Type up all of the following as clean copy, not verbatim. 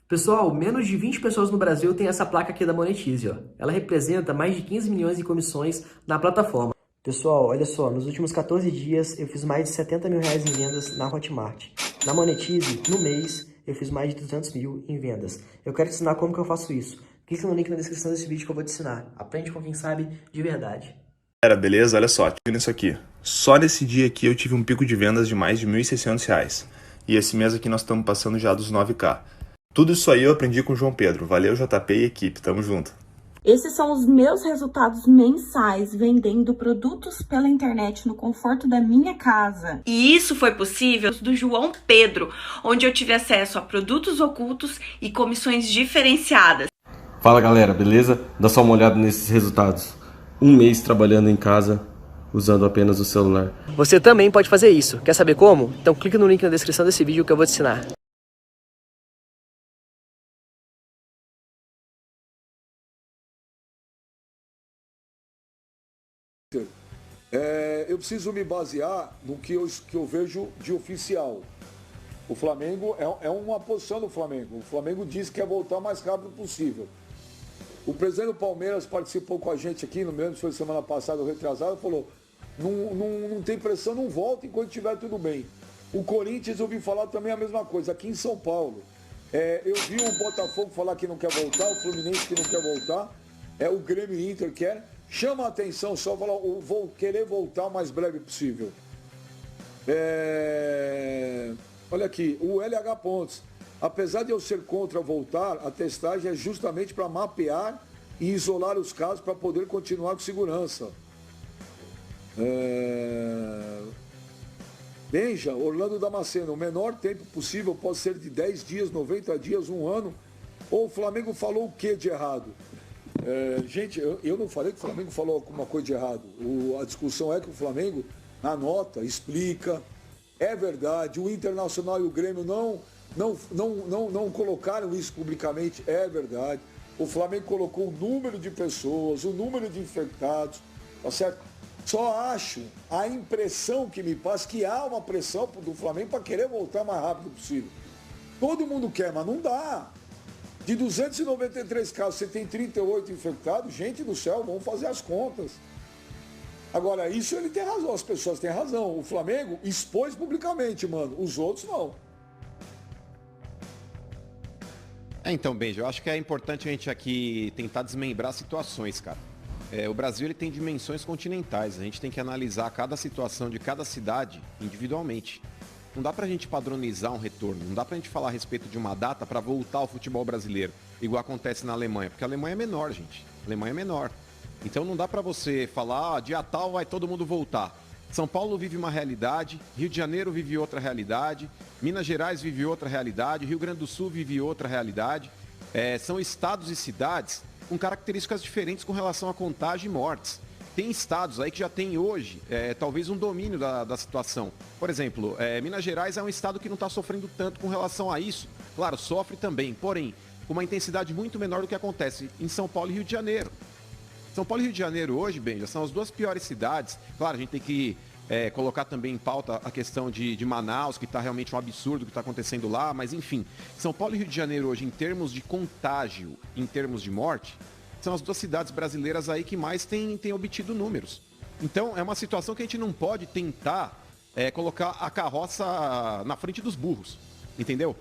Pessoal, menos de 20 pessoas no Brasil têm essa placa aqui da Monetize, ó. Ela representa mais de 15 milhões em comissões na plataforma. Pessoal, olha só, nos últimos 14 dias eu fiz mais de 70 mil reais em vendas na Hotmart. Na Monetize, no mês, eu fiz mais de 200 mil em vendas. Eu quero te ensinar como que eu faço isso. Clica no link na descrição desse vídeo que eu vou te ensinar. Aprende com quem sabe de verdade. Galera, beleza? Olha só, tive isso aqui. Só nesse dia aqui eu tive um pico de vendas de mais de R$ 1.600. E esse mês aqui nós estamos passando já dos 9K. Tudo isso aí eu aprendi com o João Pedro. Valeu, JP e equipe. Tamo junto. Esses são os meus resultados mensais vendendo produtos pela internet no conforto da minha casa. E isso foi possível do João Pedro, onde eu tive acesso a produtos ocultos e comissões diferenciadas. Fala galera, beleza? Dá só uma olhada nesses resultados. Um mês trabalhando em casa, usando apenas o celular. Você também pode fazer isso. Quer saber como? Então clica no link na descrição desse vídeo que eu vou te ensinar. Eu preciso me basear no que eu vejo de oficial. O Flamengo é uma posição do Flamengo. O Flamengo diz que quer voltar o mais rápido possível. O presidente do Palmeiras participou com a gente aqui, não me lembro se foi semana passada ou retrasada, falou: não tem pressão, não volta enquanto estiver tudo bem. O Corinthians, eu ouvi falar também a mesma coisa, aqui em São Paulo. Eu vi o Botafogo falar que não quer voltar, o Fluminense que não quer voltar, o Grêmio e Inter quer. Chama a atenção só, falar, vou querer voltar o mais breve possível. Olha aqui, o LH Pontes. Apesar de eu ser contra voltar, a testagem é justamente para mapear e isolar os casos para poder continuar com segurança. Benja, Orlando Damasceno, o menor tempo possível pode ser de 10 dias, 90 dias, um ano. Ou o Flamengo falou o que de errado? Gente, eu não falei que o Flamengo falou alguma coisa de errado. A discussão é que o Flamengo, na nota, explica. É verdade, o Internacional e o Grêmio não colocaram isso publicamente, é verdade. O Flamengo colocou o número de pessoas, o número de infectados, tá certo? Só acho, a impressão que me passa, que há uma pressão do Flamengo para querer voltar o mais rápido possível. Todo mundo quer, mas não dá. De 293 casos, você tem 38 infectados, gente do céu, vamos fazer as contas. Agora, isso ele tem razão, as pessoas têm razão. O Flamengo expôs publicamente, mano, os outros não. Então, Benja, eu acho que é importante a gente aqui tentar desmembrar situações, cara. O Brasil ele tem dimensões continentais, a gente tem que analisar cada situação de cada cidade individualmente. Não dá pra gente padronizar um retorno, não dá pra gente falar a respeito de uma data para voltar ao futebol brasileiro, igual acontece na Alemanha, porque a Alemanha é menor, gente. A Alemanha é menor. Então não dá pra você falar, dia tal vai todo mundo voltar. São Paulo vive uma realidade, Rio de Janeiro vive outra realidade, Minas Gerais vive outra realidade, Rio Grande do Sul vive outra realidade. São estados e cidades com características diferentes com relação a contágio e mortes. Tem estados aí que já tem hoje, talvez um domínio da situação. Por exemplo, Minas Gerais é um estado que não está sofrendo tanto com relação a isso. Claro, sofre também, porém, com uma intensidade muito menor do que acontece em São Paulo e Rio de Janeiro. São Paulo e Rio de Janeiro hoje, Benja, são as duas piores cidades. Claro, a gente tem que colocar também em pauta a questão de Manaus, que está realmente um absurdo o que está acontecendo lá, mas enfim. São Paulo e Rio de Janeiro hoje, em termos de contágio, em termos de morte, são as duas cidades brasileiras aí que mais têm obtido números. Então, é uma situação que a gente não pode tentar colocar a carroça na frente dos burros, entendeu?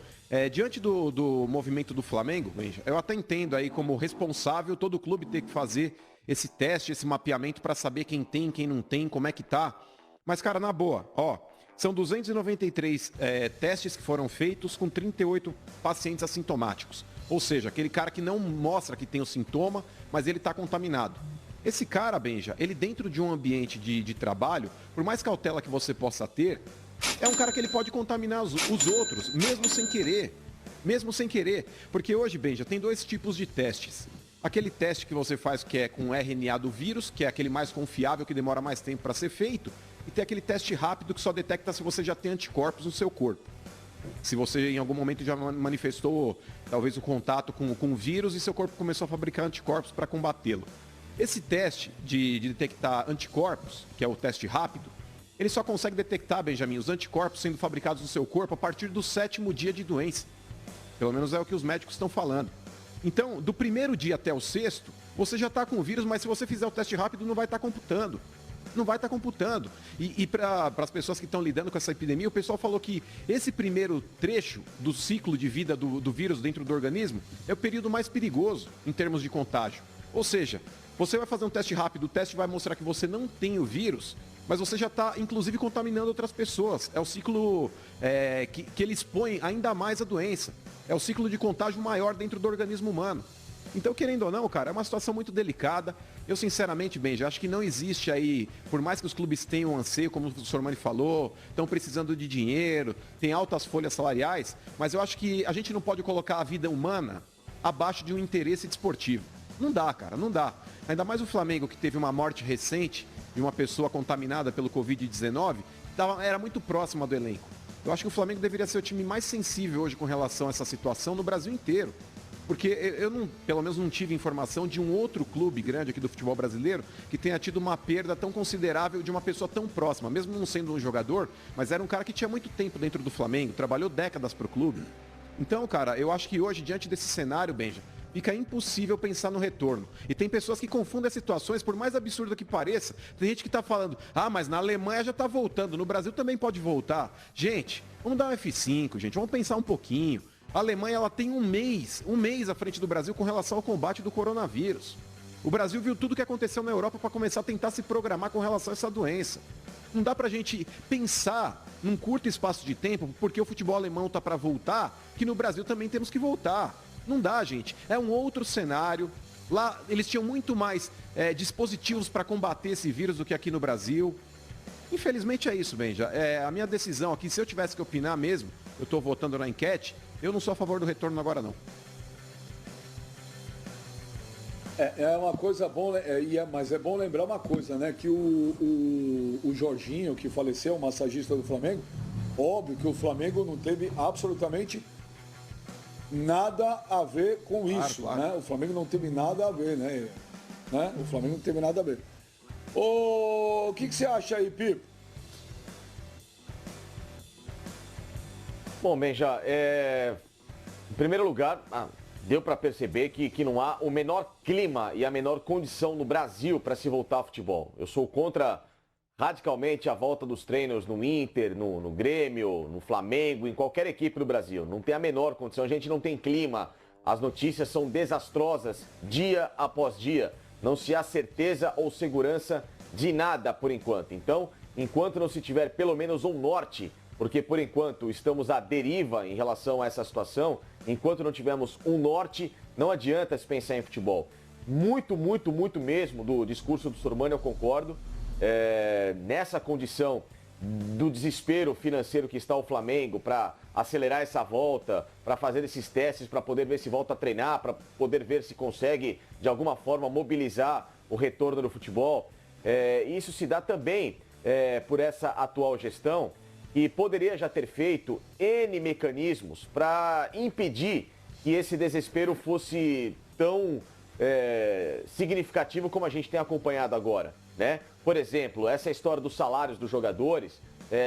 Diante do movimento do Flamengo, Benja, eu até entendo aí como responsável todo clube ter que fazer esse teste, esse mapeamento para saber quem tem, quem não tem, como é que tá. Mas, cara, na boa, são 293 testes que foram feitos com 38 pacientes assintomáticos. Ou seja, aquele cara que não mostra que tem o sintoma, mas ele está contaminado. Esse cara, Benja, ele dentro de um ambiente de trabalho, por mais cautela que você possa ter, é um cara que ele pode contaminar os outros, mesmo sem querer. Mesmo sem querer. Porque hoje, Benja, tem dois tipos de testes. Aquele teste que você faz que é com RNA do vírus, que é aquele mais confiável, que demora mais tempo para ser feito. E tem aquele teste rápido que só detecta se você já tem anticorpos no seu corpo. Se você em algum momento já manifestou talvez o contato com o vírus e seu corpo começou a fabricar anticorpos para combatê-lo. Esse teste de detectar anticorpos, que é o teste rápido, ele só consegue detectar, Benjamin, os anticorpos sendo fabricados no seu corpo a partir do 7º dia de doença. Pelo menos é o que os médicos estão falando. Então, do primeiro dia até o sexto, você já está com o vírus, mas se você fizer o teste rápido, não vai estar computando. Não vai estar computando. E para as pessoas que estão lidando com essa epidemia, o pessoal falou que esse primeiro trecho do ciclo de vida do vírus dentro do organismo é o período mais perigoso em termos de contágio. Ou seja, você vai fazer um teste rápido, o teste vai mostrar que você não tem o vírus, mas você já está, inclusive, contaminando outras pessoas. É o ciclo que ele expõe ainda mais a doença. É o ciclo de contágio maior dentro do organismo humano. Então, querendo ou não, cara, é uma situação muito delicada. Eu, sinceramente, Benja, acho que não existe aí, por mais que os clubes tenham anseio, como o Sormani falou, estão precisando de dinheiro, tem altas folhas salariais, mas eu acho que a gente não pode colocar a vida humana abaixo de um interesse desportivo. Não dá, cara, não dá. Ainda mais o Flamengo, que teve uma morte recente de uma pessoa contaminada pelo Covid-19, era muito próxima do elenco. Eu acho que o Flamengo deveria ser o time mais sensível hoje com relação a essa situação no Brasil inteiro. Porque eu não, pelo menos não tive informação de um outro clube grande aqui do futebol brasileiro que tenha tido uma perda tão considerável de uma pessoa tão próxima, mesmo não sendo um jogador, mas era um cara que tinha muito tempo dentro do Flamengo, trabalhou décadas pro clube. Então, cara, eu acho que hoje, diante desse cenário, Benja, fica impossível pensar no retorno. E tem pessoas que confundem as situações, por mais absurdo que pareça. Tem gente que tá falando, mas na Alemanha já tá voltando, no Brasil também pode voltar. Gente, vamos dar um F5, gente, vamos pensar um pouquinho. A Alemanha, ela tem um mês à frente do Brasil com relação ao combate do coronavírus. O Brasil viu tudo o que aconteceu na Europa para começar a tentar se programar com relação a essa doença. Não dá pra gente pensar num curto espaço de tempo, porque o futebol alemão tá para voltar, que no Brasil também temos que voltar. Não dá, gente. É um outro cenário. Lá eles tinham muito mais dispositivos para combater esse vírus do que aqui no Brasil. Infelizmente é isso, Benja. A minha decisão aqui, se eu tivesse que opinar mesmo, eu estou votando na enquete, eu não sou a favor do retorno agora, não. É uma coisa bom, mas é bom lembrar uma coisa, né? Que o Jorginho, que faleceu, o massagista do Flamengo, óbvio que o Flamengo não teve absolutamente nada a ver com isso, claro. Né? O Flamengo não teve nada a ver, né? O Flamengo não teve nada a ver. O que você acha aí, Pipo? Bom, Benja, em primeiro lugar, deu para perceber que não há o menor clima e a menor condição no Brasil para se voltar ao futebol. Eu sou contra radicalmente a volta dos treinos no Inter, no Grêmio, no Flamengo, em qualquer equipe do Brasil. Não tem a menor condição, a gente não tem clima. As notícias são desastrosas dia após dia. Não se há certeza ou segurança de nada por enquanto. Então, enquanto não se tiver pelo menos um norte, porque por enquanto estamos à deriva em relação a essa situação, enquanto não tivermos um norte, não adianta se pensar em futebol. Muito mesmo do discurso do Sormani, eu concordo. Nessa condição do desespero financeiro que está o Flamengo para acelerar essa volta, para fazer esses testes, para poder ver se volta a treinar, para poder ver se consegue de alguma forma mobilizar o retorno do futebol. Isso se dá também por essa atual gestão, que poderia já ter feito N mecanismos para impedir que esse desespero fosse tão significativo como a gente tem acompanhado agora, né? Por exemplo, essa história dos salários dos jogadores,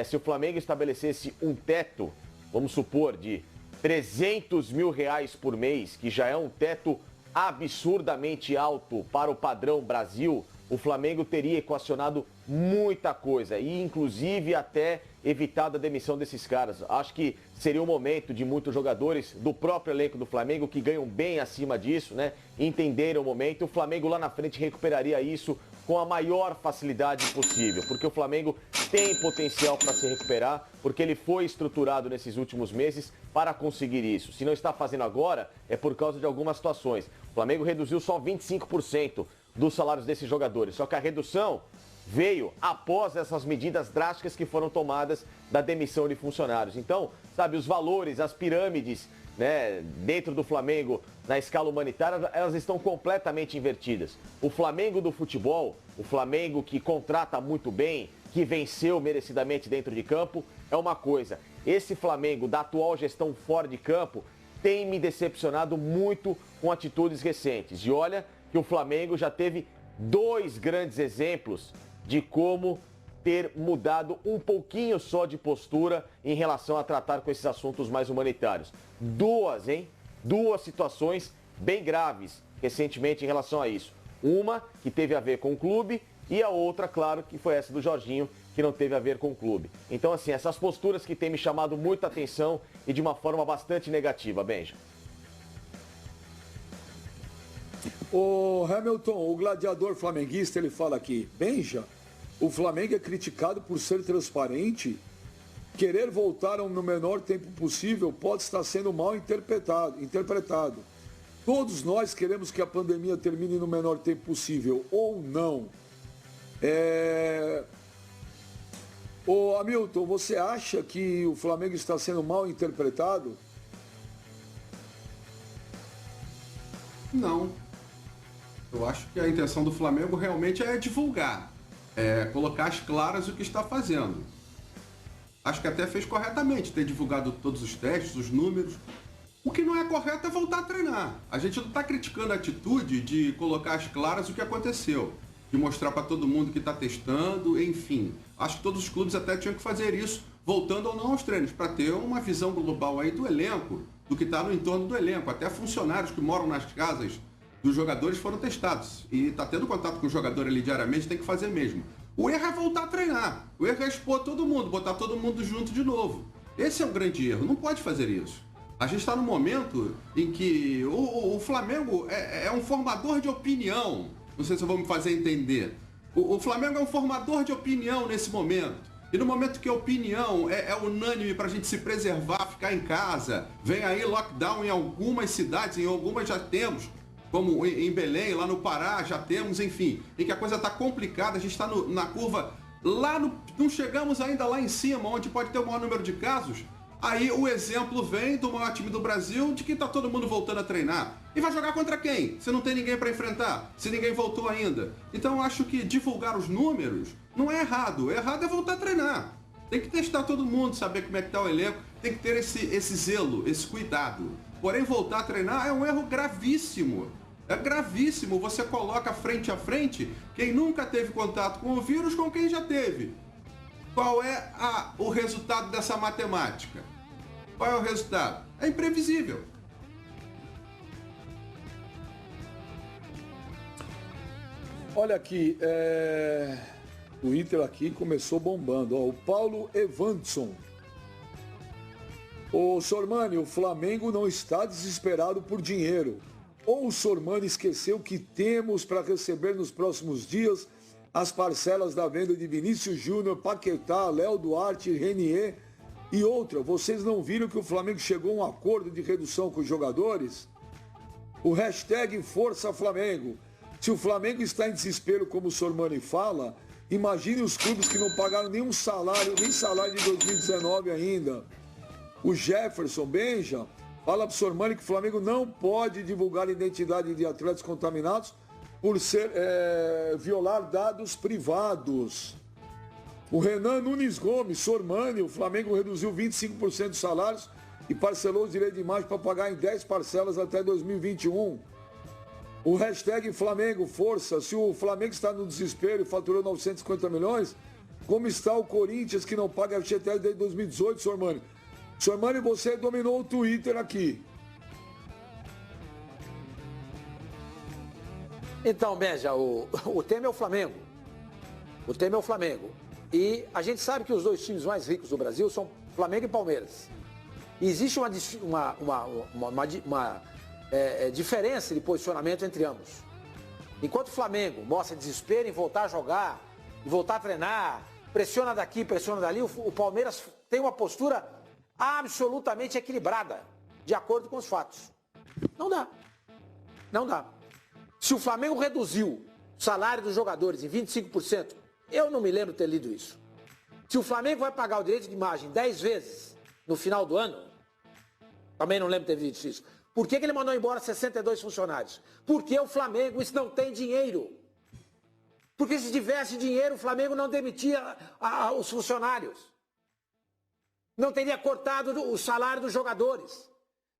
se o Flamengo estabelecesse um teto, vamos supor, de R$300 mil por mês, que já é um teto absurdamente alto para o padrão Brasil, o Flamengo teria equacionado muita coisa e inclusive até evitado a demissão desses caras. Acho que seria o momento de muitos jogadores do próprio elenco do Flamengo que ganham bem acima disso, né, entenderem o momento. O Flamengo lá na frente recuperaria isso com a maior facilidade possível, porque o Flamengo tem potencial para se recuperar, porque ele foi estruturado nesses últimos meses para conseguir isso. Se não está fazendo agora, é por causa de algumas situações. O Flamengo reduziu só 25% dos salários desses jogadores, só que a redução veio após essas medidas drásticas que foram tomadas da demissão de funcionários. Então, sabe, os valores, as pirâmides, né, dentro do Flamengo, na escala humanitária, elas estão completamente invertidas. O Flamengo do futebol, o Flamengo que contrata muito bem, que venceu merecidamente dentro de campo, é uma coisa. Esse Flamengo da atual gestão fora de campo tem me decepcionado muito com atitudes recentes. E olha que o Flamengo já teve 2 grandes exemplos de como ter mudado um pouquinho só de postura em relação a tratar com esses assuntos mais humanitários. Duas situações bem graves recentemente em relação a isso. Uma que teve a ver com o clube e a outra, claro, que foi essa do Jorginho, que não teve a ver com o clube. Então, assim, essas posturas que têm me chamado muita atenção e de uma forma bastante negativa, Benja. O Hamilton, o gladiador flamenguista, ele fala aqui: Benja, o Flamengo é criticado por ser transparente. Querer voltar no menor tempo possível pode estar sendo mal interpretado. Todos nós queremos que a pandemia termine no menor tempo possível, ou não. Ô Hamilton, você acha que o Flamengo está sendo mal interpretado? Não. Eu acho que a intenção do Flamengo realmente é divulgar, colocar às claras o que está fazendo. Acho que até fez corretamente ter divulgado todos os testes, os números. O que não é correto é voltar a treinar. A gente não está criticando a atitude de colocar às claras o que aconteceu, de mostrar para todo mundo que está testando, enfim. Acho que todos os clubes até tinham que fazer isso, voltando ou não aos treinos, para ter uma visão global aí do elenco, do que está no entorno do elenco. Até funcionários que moram nas casas dos jogadores foram testados. E está tendo contato com o jogador ali diariamente, tem que fazer mesmo. O erro é voltar a treinar. O erro é expor todo mundo, botar todo mundo junto de novo. Esse é o grande erro, não pode fazer isso. A gente está num momento em que o Flamengo é um formador de opinião. Não sei se eu vou me fazer entender. O Flamengo é um formador de opinião nesse momento. E no momento que a opinião é unânime para a gente se preservar, ficar em casa, vem aí lockdown em algumas cidades, em algumas já temos, como em Belém, lá no Pará, já temos, enfim, em que a coisa está complicada, a gente está na curva, não chegamos ainda lá em cima, onde pode ter o maior número de casos. Aí o exemplo vem do maior time do Brasil, de que está todo mundo voltando a treinar. E vai jogar contra quem? Se não tem ninguém para enfrentar, se ninguém voltou ainda. Então eu acho que divulgar os números não é errado. O errado é voltar a treinar. Tem que testar todo mundo, saber como é que está o elenco, tem que ter esse zelo, esse cuidado. Porém, voltar a treinar é um erro gravíssimo. É gravíssimo. Você coloca frente a frente quem nunca teve contato com o vírus com quem já teve. Qual é o resultado dessa matemática? Qual é o resultado? É imprevisível. Olha aqui, o Inter aqui começou bombando. Ó, o Paulo Evanson. Ô Sormani, o Flamengo não está desesperado por dinheiro. Ou o Sormani esqueceu que temos para receber nos próximos dias as parcelas da venda de Vinícius Júnior, Paquetá, Léo Duarte, Renier e outra. Vocês não viram que o Flamengo chegou a um acordo de redução com os jogadores? O hashtag Força Flamengo. Se o Flamengo está em desespero, como o Sormani fala, imagine os clubes que não pagaram nenhum salário, nem salário de 2019 ainda. O Jefferson Benja fala para o Sormani que o Flamengo não pode divulgar a identidade de atletas contaminados por violar dados privados. O Renan Nunes Gomes, Sormani, o Flamengo reduziu 25% dos salários e parcelou os direitos de imagem para pagar em 10 parcelas até 2021. O hashtag Flamengo Força. Se o Flamengo está no desespero e faturou 950 milhões, como está o Corinthians que não paga FGTS desde 2018, Sormani? Sormani, você dominou o Twitter aqui. Então, Benja, o tema é o Flamengo. O tema é o Flamengo. E a gente sabe que os dois times mais ricos do Brasil são Flamengo e Palmeiras. E existe uma diferença de posicionamento entre ambos. Enquanto o Flamengo mostra desespero em voltar a jogar, em voltar a treinar, pressiona daqui, pressiona dali, o Palmeiras tem uma postura absolutamente equilibrada, de acordo com os fatos. Não dá. Não dá. Se o Flamengo reduziu o salário dos jogadores em 25%, eu não me lembro de ter lido isso. Se o Flamengo vai pagar o direito de imagem 10 vezes no final do ano, também não lembro de ter visto isso. Por que ele mandou embora 62 funcionários? Porque o Flamengo não tem dinheiro. Porque se tivesse dinheiro, o Flamengo não demitia os funcionários. Não teria cortado o salário dos jogadores.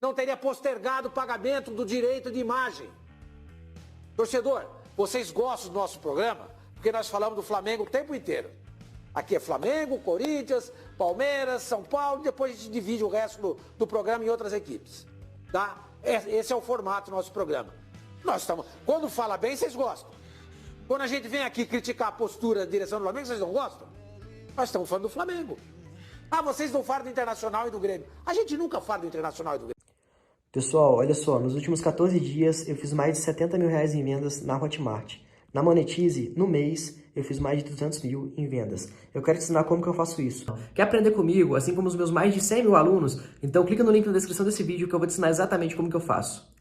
Não teria postergado o pagamento do direito de imagem. Torcedor, vocês gostam do nosso programa? Porque nós falamos do Flamengo o tempo inteiro. Aqui é Flamengo, Corinthians, Palmeiras, São Paulo, depois a gente divide o resto do programa em outras equipes. Tá? Esse é o formato do nosso programa. Nós estamos. Quando fala bem, vocês gostam. Quando a gente vem aqui criticar a postura da direção do Flamengo, vocês não gostam? Nós estamos falando do Flamengo. Ah, vocês não falam do Internacional e do Grêmio. A gente nunca fala do Internacional e do Grêmio. Pessoal, olha só, nos últimos 14 dias eu fiz mais de 70 mil reais em vendas na Hotmart. Na Monetize, no mês, eu fiz mais de 200 mil em vendas. Eu quero te ensinar como que eu faço isso. Quer aprender comigo, assim como os meus mais de 100 mil alunos? Então clica no link na descrição desse vídeo que eu vou te ensinar exatamente como que eu faço.